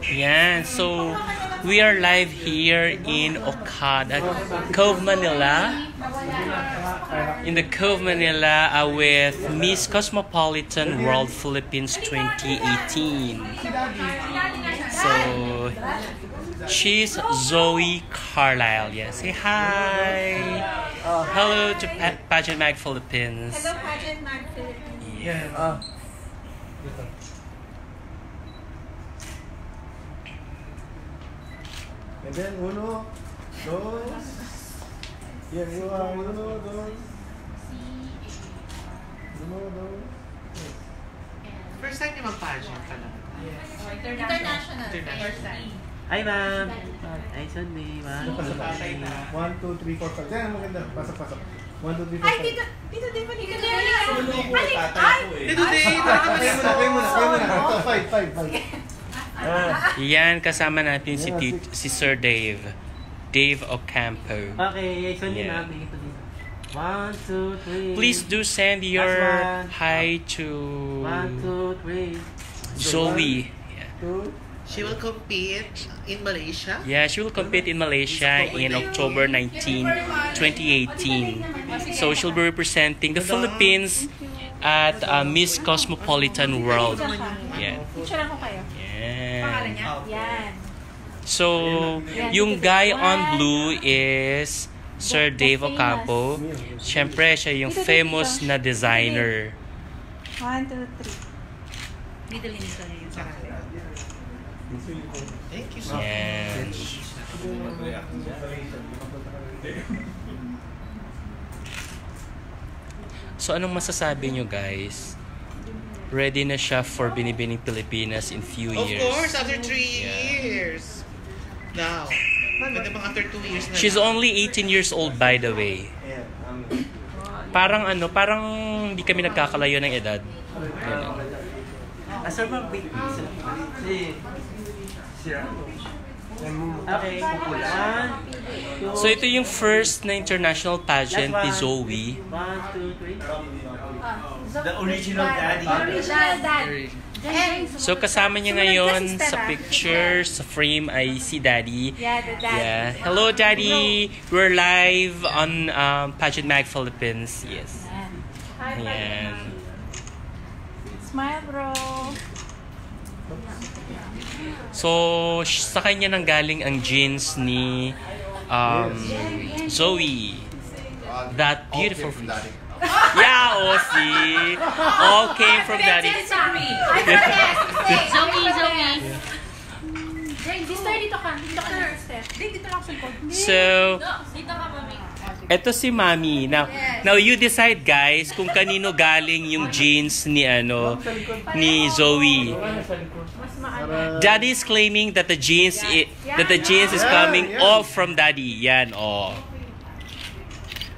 Yeah, so we are live here in Okada, Cove, Manila. In the Cove, Manila with Miss Cosmopolitan World Philippines 2018. So she's Zoe Carlyle. Yeah, say hi. Hello to Pageant Mag Philippines. Hello, Pageant Mag Philippines. Yeah. And then uno, dos. Here you are. Uno, dos. Uno, dos. First time niyo mag-pageant ka lang? Yes. International. First time. Hi, ma'am. Hi, Sunday, ma'am. Pasok. 1, 2, 3, 4, 5. Yan, maganda. Pasok. 1, 2, 3, 4, 5. Ay, dito din pa dito. Dito din! Kayo muna. Ito, 5. Yan, kasama natin si Sir Dave. Dave Ocampo. Okay, Sunday, Yeah. ma'am. Dito. 1, 2, 3. Please do send your hi to 1, 2, 3. Zoe. Yeah. 2. She will compete in Malaysia? Yeah, she will compete in Malaysia in October 19, 2018. So she'll be representing the Philippines at Miss Cosmopolitan World. Yeah. Picture ko kayo. Pangalan Yeah. niya? Yan. So, yung guy on blue is Sir Dave Ocampo. Siyempre, siya yung famous na designer. 1, 2, 3. Dito linito na yun sa kanila. Thank you so Yeah. much. So, anong masasabi nyo, guys? Ready na siya for Binibining Pilipinas in few Of years. course, after 3 years. Now, pwede bang after 2 years na She's lang? only 18 years old, by the way. Parang hindi kami nagkakalayo ng edad. Ganun. Sir, ma'am, wait. Okay. 1, 2. So, ito yung first na international pageant ni Zoe. 1, 2, 3. The original daddy. Original daddy. So, kasama niya ngayon sa picture, sa frame ay si Daddy. Yeah, the daddy. Yeah. Hello, Daddy! We're live on Pageant Mag Philippines. Yes. Ayan. Smile, bro. So, sa kanya nang galing ang jeans ni Zoe. That beautiful. Yeah, see. All came from Daddy. Zoe. Sister, dito ka. Dito ka na, sister. Dito lang sa likod. So, Dito ka, mami. eto si Mami. Now you decide, guys, kung kanino galing yung jeans ni ni Zoe. Daddy is claiming that the jeans is coming off from Daddy. Yan, oh.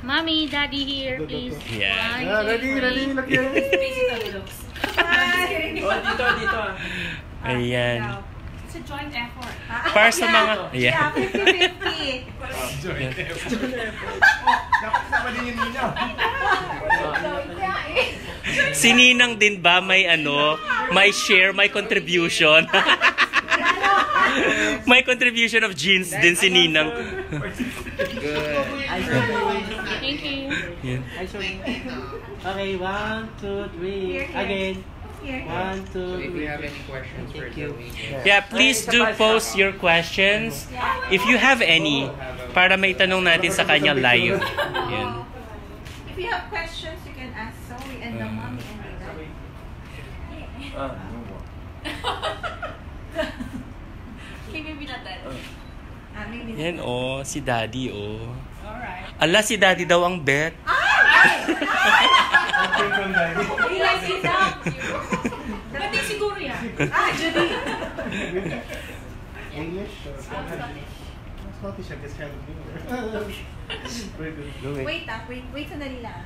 Mommy, Daddy here, please. Yan. Ready. Lagyan. Dito. Ayan. It's a joint effort. Para sa mga... Yeah, Yeah. 50-50. Dapat sama din yung ninyo. Si Ninang din ba may may share, may contribution? May contribution of jeans din si Ninang. Thank you. Yan. Okay, 1, 2, 3. Again. 1, 2, 3. If we have any questions for Zoe. Yeah, please do post your questions if you have any para may tanong natin sa kanya live. Yan. If you have questions, you can ask Zoe and the mommy and the daddy. Maybe not that. Maybe not. Yan, oh, si Daddy, oh. Alright. Ala, si Daddy daw ang bet. Pati siguro yan. Judy. English? Scottish, I guess, kind of very good. Wait, sandali lang.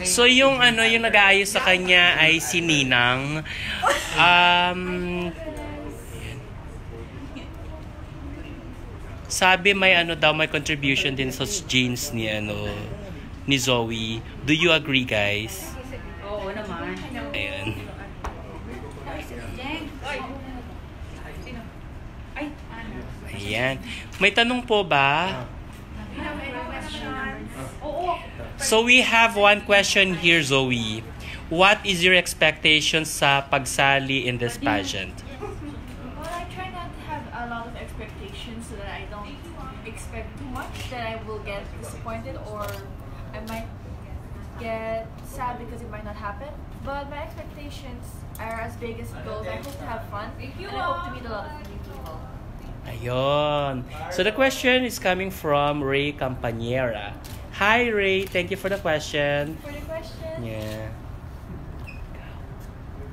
So yung yung nag-aayos sa kanya ay si Ninang. Sabi may may contribution din sa jeans ni Zoe. Do you agree, guys? Oo naman. Ayan. Ayan. May tanong po ba? You have any questions? So we have one question here, Zoe. What is your expectation sa pagsali in this pageant? Well, I try not to have a lot of expectations so that I don't expect too much, that I will get disappointed or I might get sad because it might not happen. But my expectations are as big as it goes. I hope to have fun and I hope to meet a lot of new people. Ayun. So the question is coming from Ray Campañera. Hi Ray, thank you for the question. For the question, Yeah.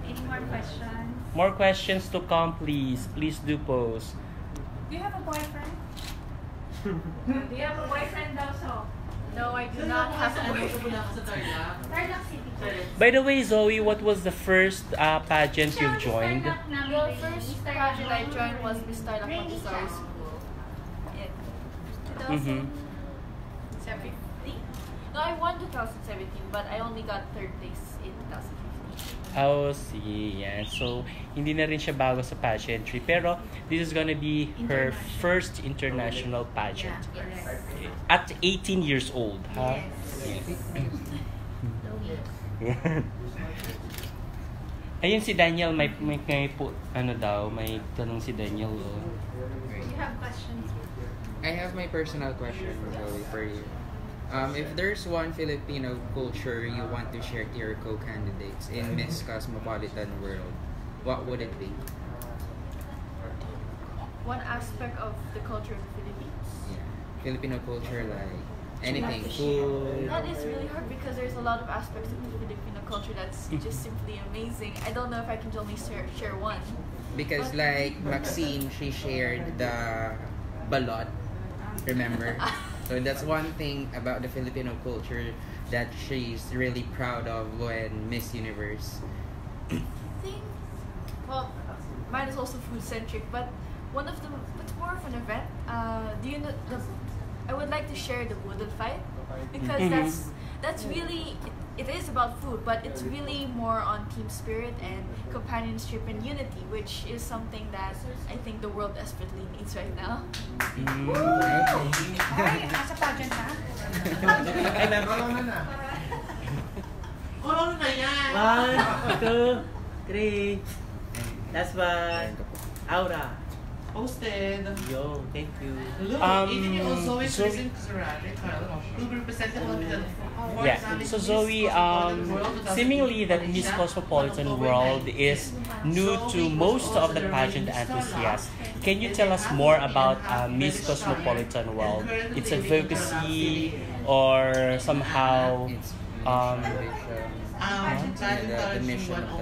Any more questions? More questions to come, please. Please do post. Do you have a boyfriend? Do you have a boyfriend daw, so? no, I do not have a boyfriend. Tarlac City. By the way, Zoe, what was the first pageant you've joined? The first pageant I joined was Miss Tarlac Montessori School. Mm-hmm. 2017? No, I won 2017, but I only got third place in 2015. Oh, see. Yeah. So, hindi na rin siya bago sa pageantry. Pero, this is gonna be her first international pageant. At 18 years old, ha? Yes. Ayun si Daniel, may po, ano daw, may tanong si Daniel. Oh. Do you have questions? I have my personal question, Zoe, for you. If there's one Filipino culture you want to share to your co-candidates in Miss Cosmopolitan World, what would it be? One aspect of the culture of the Philippines. Yeah, Filipino culture, like anything, food. That is really hard because there's a lot of aspects of the Filipino culture that's just simply amazing. I don't know if I can only share one. Because like Maxine, she shared the balot, remember? So that's one thing about the Filipino culture that she's really proud of when Miss Universe. I think, well, mine is also food centric, but one of them, it's more of an event. Do you know I would like to share the wooden fight because that's really it is about food, but it's really more on team spirit and companionship and unity, which is something that I think the world desperately needs right now. Ay, nasa pageant na? Ano na yan? 1, 2, 3. Last one. Aura. Posted. Yo, thank you. Look, even you also is present Carlyle, who represented Filipino. Yeah. So Zoe, seemingly that Miss Cosmopolitan World is new to most of the pageant enthusiasts. Can you tell us more about Miss Cosmopolitan World? Its advocacy or somehow The mission of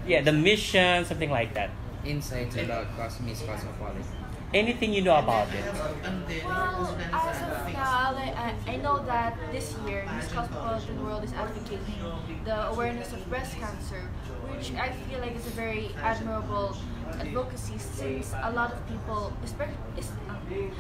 the mission, something like that. insights about Miss Cosmopolitan. Anything you know about it? Well, as of now, I know that this year Miss Cosmopolitan World is advocating the awareness of breast cancer, which I feel like is a very admirable advocacy since a lot of people,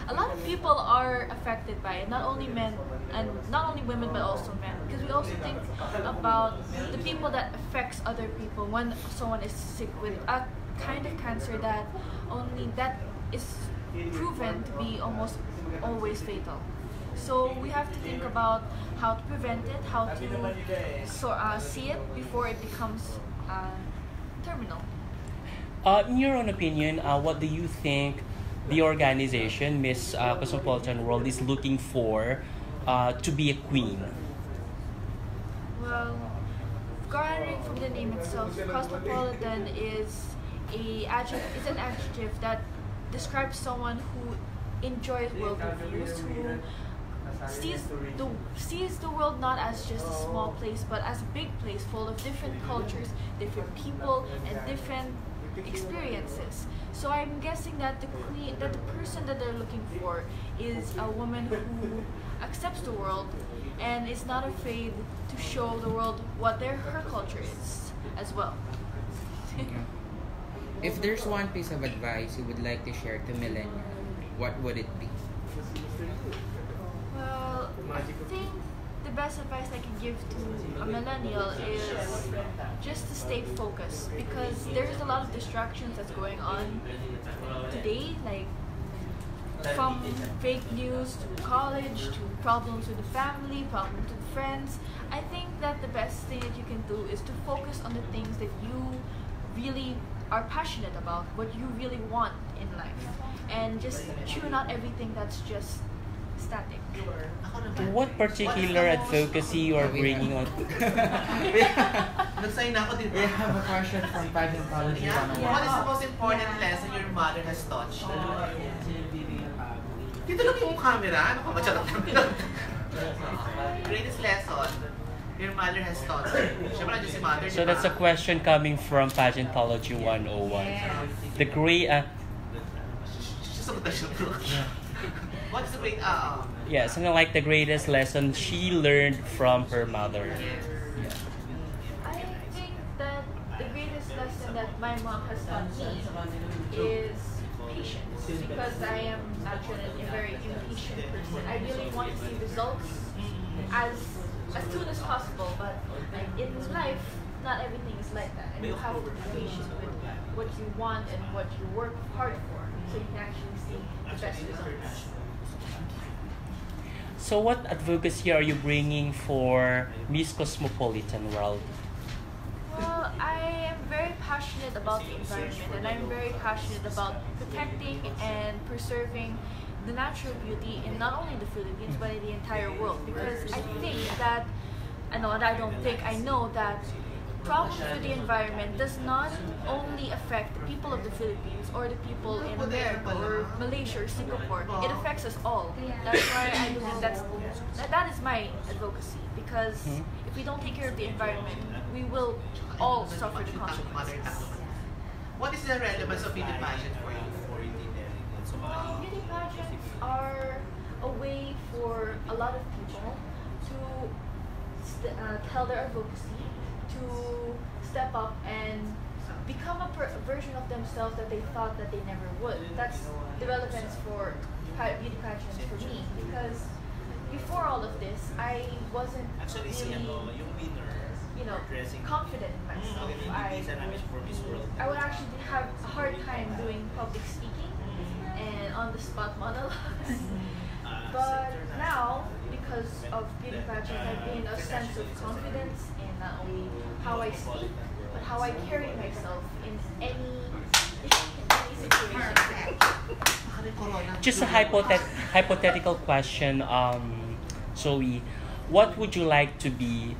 a lot of people are affected by it. Not only men and not only women, but also men. Because we also think about the people that affects other people when someone is sick with a kind of cancer that is proven to be almost always fatal. So we have to think about how to prevent it, how to see it before it becomes terminal. In your own opinion, what do you think the organization, Miss Cosmopolitan World, is looking for to be a queen? Well, garnering from the name itself, cosmopolitan is an adjective that describes someone who enjoys worldly views, who sees the world not as just a small place, but as a big place full of different cultures, different people, and different experiences. So I'm guessing that the person that they're looking for is a woman who accepts the world and is not afraid to show the world what her culture is as well. If there's one piece of advice you would like to share to millennials, what would it be? Well, I think the best advice I can give to a millennial is just to stay focused, because there's a lot of distractions that's going on today. Like from fake news to college to problems with the family, problems with friends. I think that the best thing that you can do is to focus on the things that you really are passionate about, what you really want in life, and just tune out everything that's just static. What particular advocacy you are bringing on? Nag-sign ako, di We ba? have a question from Pageantology Yeah. 101. What is the most important lesson your mother has taught you? Dito lang yung camera. Ano ka ba? Charot lang. Greatest lesson your mother has taught you. Siyempre nandiyan si mother, So that's a question coming from Pageantology 101. The great, What is the great, yeah, something like the greatest lesson she learned from her mother. I think that the greatest lesson that my mom has taught me is patience, because I am naturally a very impatient person. I really want to see results as soon as possible, but in life, not everything is like that, and you have to be patient with what you want and what you work hard for, so you can actually see the best results. So what advocacy are you bringing for Miss Cosmopolitan World? Well, I am very passionate about the environment, and I'm very passionate about protecting and preserving the natural beauty in not only the Philippines but in the entire world, because I think that, I know that problems with the environment does not only affect the people of the Philippines or the people in America or Malaysia or Singapore. It affects us all. That's why I believe that is my advocacy, because if we don't take care of the environment, we will all suffer the consequences. what is the relevance of beauty pageant for you? Beauty pageants are a way for a lot of people to tell their advocacy, to step up and become a version of themselves that they thought that they never would. That's the relevance for beauty pageants for me, because before all of this, I wasn't really, confident in myself. I would actually have a hard time doing public speaking and on-the-spot monologues. But now, because of beauty pageant, I've gained a sense of confidence in not only how I speak, but how I carry myself in any situation. Just a hypothetical question, Zoe. What would you like to be?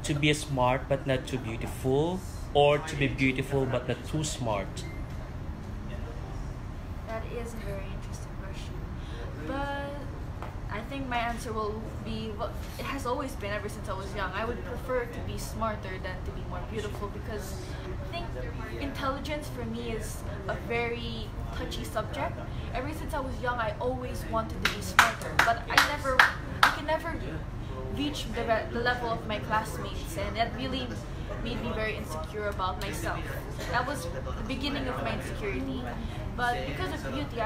To be smart but not too beautiful, or to be beautiful but not too smart? That is a very interesting question. But I think my answer will be what it has always been ever since I was young. I would prefer to be smarter than to be more beautiful, because I think intelligence for me is a very touchy subject. Ever since I was young, I always wanted to be smarter, but I can never reach the level of my classmates, and that really made me very insecure about myself. That was the beginning of my insecurity. But because of beauty,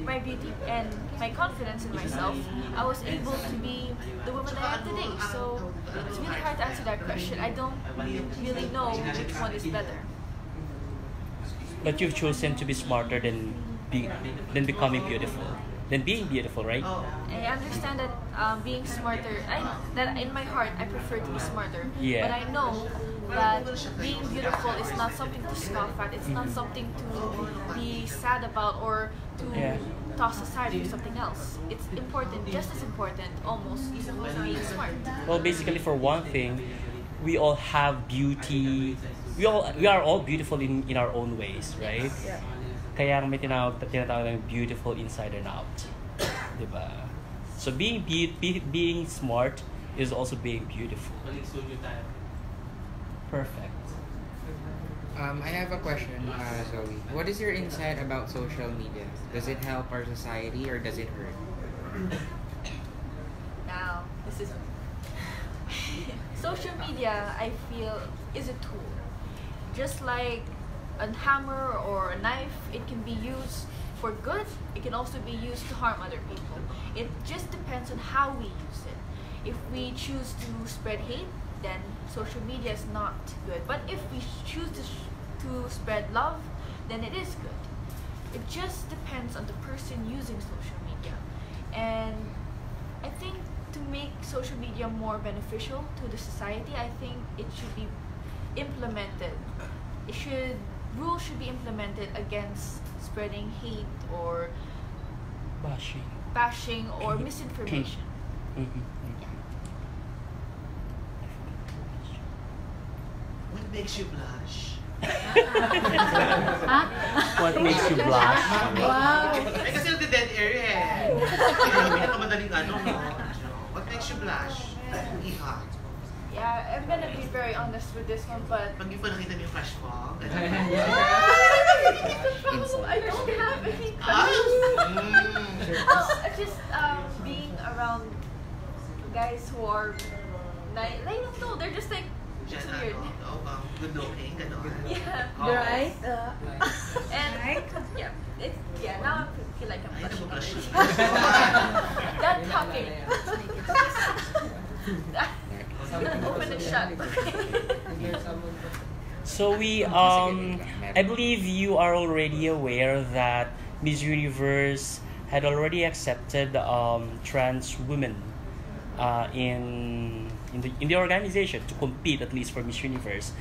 my beauty and my confidence in myself, I was able to be the woman I am today. So it's really hard to answer that question. I don't really know which one is better. But you've chosen to be smarter than becoming beautiful, than being beautiful, right? I understand that being smarter, that in my heart I prefer to be smarter. Yeah. But I know that being beautiful is not something to scoff at. It's not something to be sad about or to toss aside for something else. It's important, just as important, almost, as being smart. Well, basically, for one thing, we all have beauty. We are all beautiful in our own ways, right? Kaya may tinatawag ng beautiful inside and out. Diba? So being smart is also being beautiful. Perfect. I have a question, Zoe. What is your insight about social media? Does it help our society or does it hurt? Now, this is social media, I feel, is a tool. Just like a hammer or a knife, it can be used for good, it can also be used to harm other people. It just depends on how we use it. If we choose to spread hate, then social media is not good. But if we choose to spread love, then it is good. It just depends on the person using social media. And I think to make social media more beneficial to the society, I think it should be implemented. Rules should be implemented against spreading hate or bashing or misinformation. What makes you blush? What makes you blush? Wow. Eh, kasi dead area eh. Hindi na madaling ano, no? What makes you blush? Iha. Yeah, I'm gonna be very honest with this one, but Pag di pa nakita mo yung crush mo, ganun. I don't have any Ah! just being around guys who are I don't know, they're just like it's Diyan, weird. good looking, gano'n. Yeah. Right? And now I feel like I'm Ay, blushing nabublush. already. That talking. Open and shut. So I believe you are already aware that Miss Universe had already accepted trans women in the organization to compete at least for Miss Universe.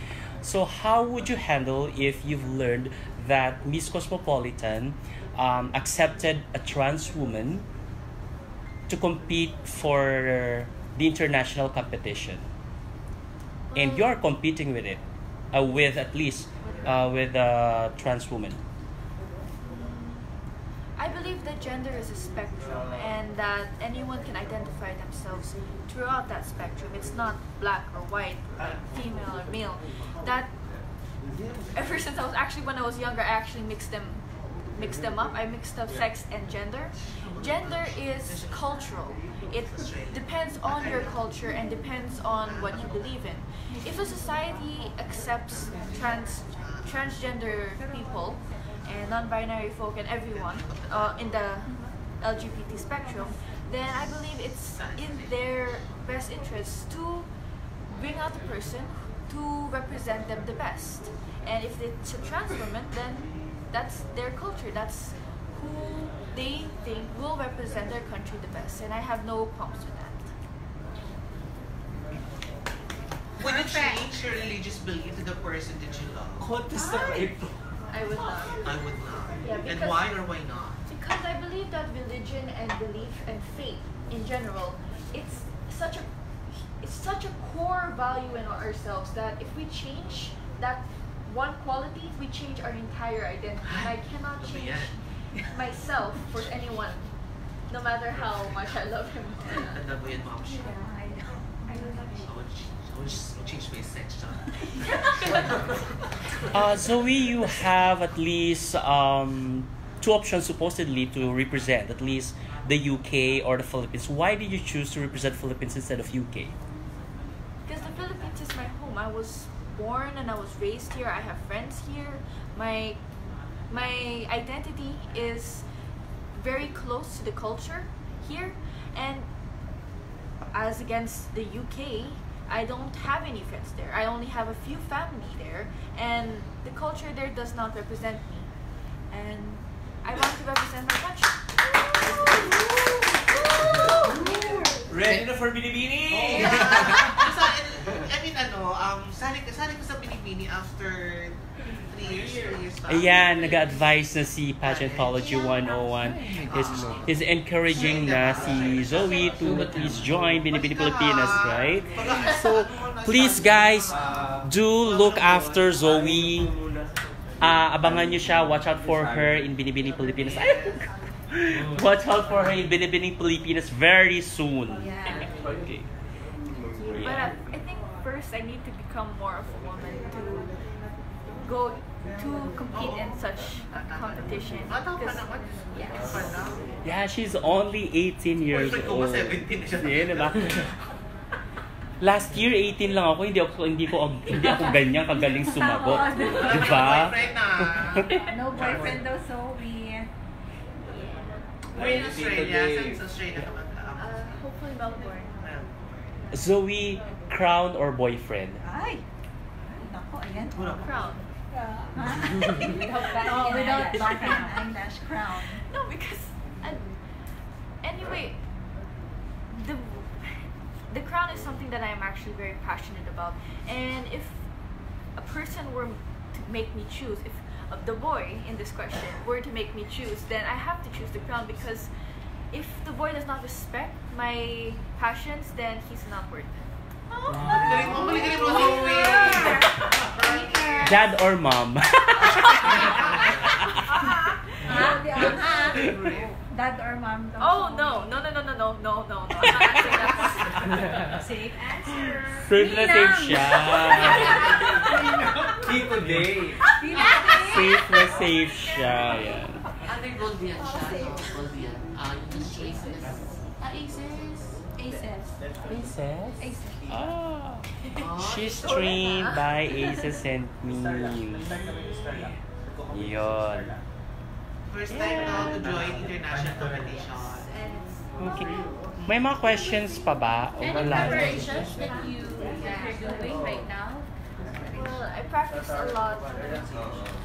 So how would you handle if you've learned that Miss Cosmopolitan accepted a trans woman to compete for the international competition, and you're competing with it, with at least with a trans woman? I believe that gender is a spectrum and that anyone can identify themselves throughout that spectrum. It's not black or white, or female or male. That ever since when I was younger, I actually mixed them up. I mixed up sex and gender. Gender is cultural. It depends on your culture and depends on what you believe in. If a society accepts transgender people and non-binary folk and everyone in the LGBT spectrum, then I believe it's in their best interest to bring out the person to represent them the best. And if it's a trans woman, then that's their culture. That's who they think will represent their country the best. And I have no problems with that. Would you change your religious belief to the person that you love? I would not. I would not. Yeah, And because- why or why not? Because I believe that religion and belief and faith in general, it's such a core value in ourselves that if we change that one quality, we change our entire identity. And I cannot change myself for anyone, no matter how much I love him. Tanda mo yan, Mom. I know. I will not I would change my sex, John. Zoe, you have at least two options supposedly to represent at least the UK or the Philippines. Why did you choose to represent Philippines instead of UK? Because the Philippines is my home. I was born and I was raised here. I have friends here. My identity is very close to the culture here, and as against the UK, I don't have any friends there. I only have a few family there, and the culture there does not represent me. And I want to represent my country. Ready na for Binibini? Sali ko sa Binibini after 3 years. Ayan, nag-advise na si Pageantology 101. Is encouraging na si Zoe to at least join Binibini Pilipinas, right? So, please guys, do look after Zoe. Abangan nyo siya. Watch out for her in Binibini Pilipinas. Watch out for her in Binibini Pilipinas very soon. Yeah. Okay. But I think first I need to become more of a woman to go to compete in such a competition. Bata pa Because- naman. Yes. Yeah, she's only 18 years Boyfriend ko ba old. 17 siya? Yeah, diba? Last year 18 lang ako, hindi ako ganyan kagaling sumagot. Diba? Boyfriend na. No boyfriend daw, Zoe. Where in Australia? Saan sa Australia ka Hopefully Melbourne. Zoe, crown or boyfriend? Ay! Nako, ayan. Crown. Without batting an eyelash crown. No, because anyway, the crown is something that I'm actually very passionate about, and if a person were to make me choose, if the boy in this question were to make me choose, then I have to choose the crown, because if the boy does not respect my passions, then he's not worth it. Dad or mom? Dad or mom? Oh no. I'm not answering that. Safe answer. Safe na safe siya. Today. Safe na safe siya. Yan. Under gold yan siya. Gold yan. Yung aces. Aces? Ah. She's trained by Aces and me. Yun. First time to join international competition. Okay. May mga questions pa ba? O wala? Preparations that you're doing right now? Well, I practice a lot.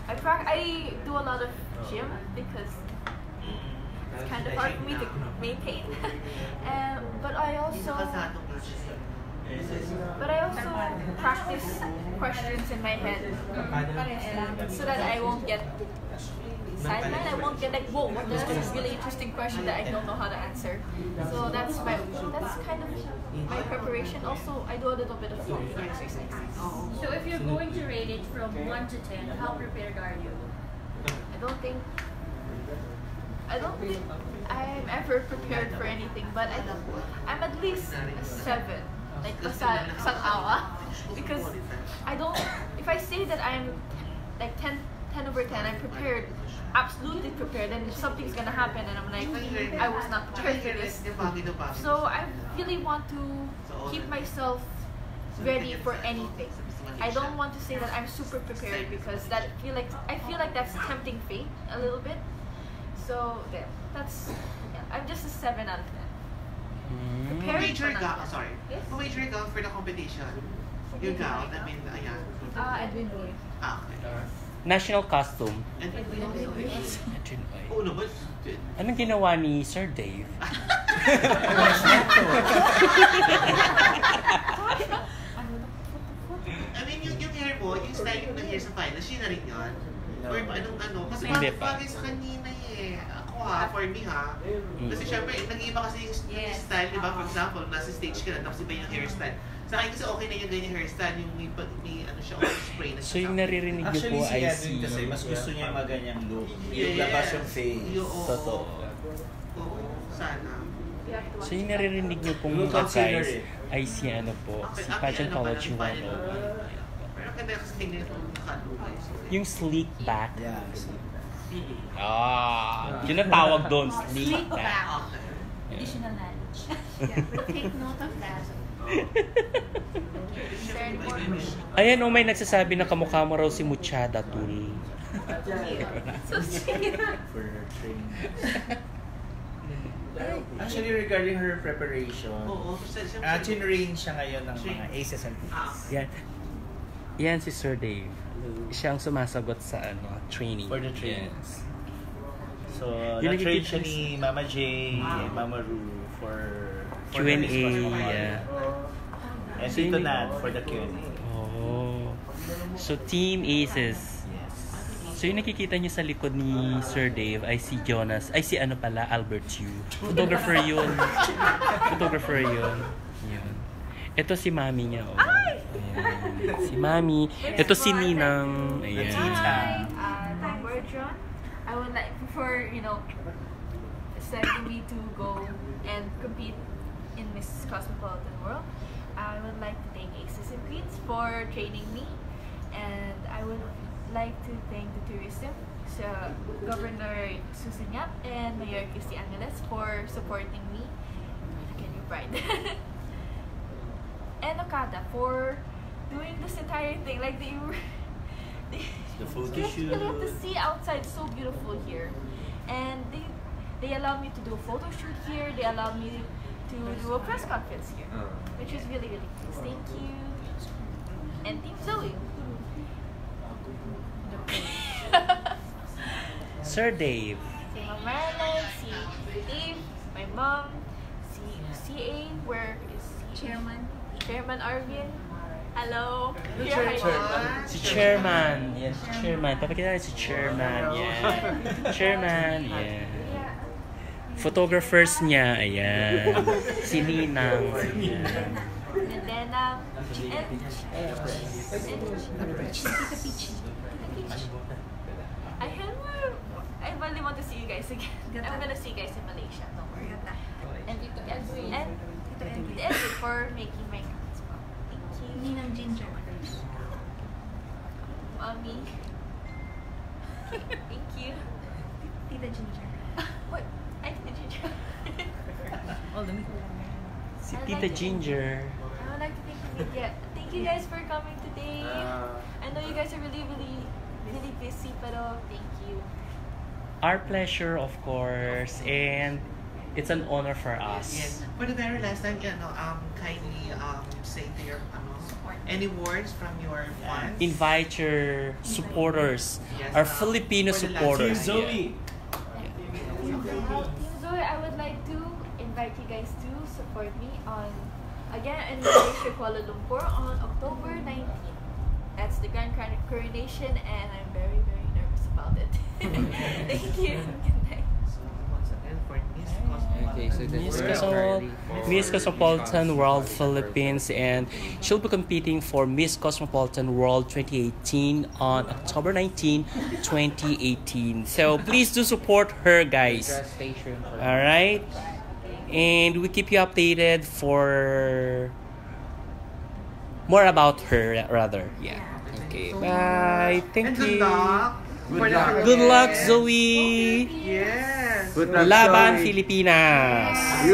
I do a lot of gym because it's kind of hard for me to maintain. But I also practice questions in my head, and so that I won't get sidelined. I won't get like, whoa, what is this really interesting question that I don't know how to answer. So that's kind of my preparation. Also, I do a little bit of floating exercise. So if you're going to rate it from 1 to 10, how prepared are you? I don't think I'm ever prepared for anything, but I'm at least a 7, like isang awa, because if I say that I'm like 10 over 10, I'm prepared, absolutely prepared, and if something's gonna happen and I'm like, I was not prepared for this. So I really want to keep myself ready for anything. I don't want to say that I'm super prepared, because I feel like that's tempting fate a little bit. So there, I'm just a 7 out of 10. Prepared Major for gown, nothing. sorry. Yes? Major gown for the competition. Your gown, I mean, ayan. Edwin Boy. Okay. National costume. Oo naman. Anong ginawa ni Sir Dave? I mean, yung hair mo, yung styling ng hair sa finals, yun na rin yun? Or ano? Kasi Hindi pa. bagay sa kanina eh. Ako for me Kasi syempre, nag-iiba kasi yung style, di ba? For example, nasa stage ka na, tapos iba yung hairstyle. Sa akin kasi okay na yung ganyan hairstyle, yung may ano siya, spray na siya. So yung naririnig niyo po Actually, si ay Edwin kasi mas gusto niya yung maganyang look. Yung labas yung face. Totoo. Oo, sana. So yung naririnig niyo pong We'll mga consider guys it. ay si ano po, si Pageant College 101. Pero kaya kasi tingnan ito nakalukay. Yung sleek back. Yeah. Yun ang tawag doon, sleek back. Additional knowledge. We'll take note of that. Ayan may nagsasabi na kamukha mo raw si Muchada Tul. So sweet. For her training. Actually, regarding her preparation, tinrain siya ngayon ng mga aces and P's. Yan si Sir Dave. Siya ang sumasagot sa training. For the training. Yes. So, Yung na-train siya ni Mama J and Mama Ru for Q&A. Yeah. And So, Tito Nat for the Q&A. Oh. So, Team Aces. Yes. So, yung nakikita niyo sa likod ni Sir Dave ay si Jonas. Ay, si Albert Yu. Photographer yun. Yun. Ito si Mami niya. Oh. Ayan. Si Mami. Ito si Ninang. Ayan. I'm Bertrand. I would like, before, sending me to go and compete in Miss Cosmopolitan World, I would like to thank Aces and Queens for training me, and I would like to thank the tourism, Governor Susan Yap and Mayor Christy Angeles for supporting me. Can you pride? And Okada for doing this entire thing. Like The photo shoot. You have to see outside, so beautiful here, and they allowed me to do a photo shoot here. They allowed me to do a press conference here, which is really, really nice. Thank you. And Team Zoe. Sir Dave. Si Ma'am Marilyn, si Dave, my mom, si CA, where is Chairman Arvin. Hello. Si Chairman. Yes, si Chairman. Papakita natin si Chairman. Yeah. Chairman. Yeah. Photographers niya. Ayan. Si Ninang. Ayan. And then, Tita Peach. I really want to see you guys again. I'm gonna see you guys in Malaysia. Don't worry. And Tito Edwin for making my cards. Thank you. Ninang Ginger. Mommy. Thank you. Tita Ginger. What? I Tita Ginger. Si Tita Ginger. I would like to thank the media. Thank you guys for coming today. I know you guys are really busy, pero thank you. Our pleasure, of course, and it's an honor for us. Yes. For the very last time, kindly say to your any words from your fans. Invite your supporters, Yes, our Filipino for the last supporters. time. Yeah. Team Zoe, I would like to invite you guys to support me on, again, in Malaysia, Kuala Lumpur on October 19th. That's the Grand Coronation, and I'm very, very nervous about it. Thank you. Good night. So once again for Miss Cosmopolitan. Okay, so that's Miss Cosmopolitan World Philippines, and she'll be competing for Miss Cosmopolitan World 2018 on October 19, 2018. So please do support her, guys. Stay tuned for All right, and we keep you updated for more about her, rather. Yeah. Okay. Bye. Thank And good you. luck. Good luck, Zoe. Yes. Laban Filipinas.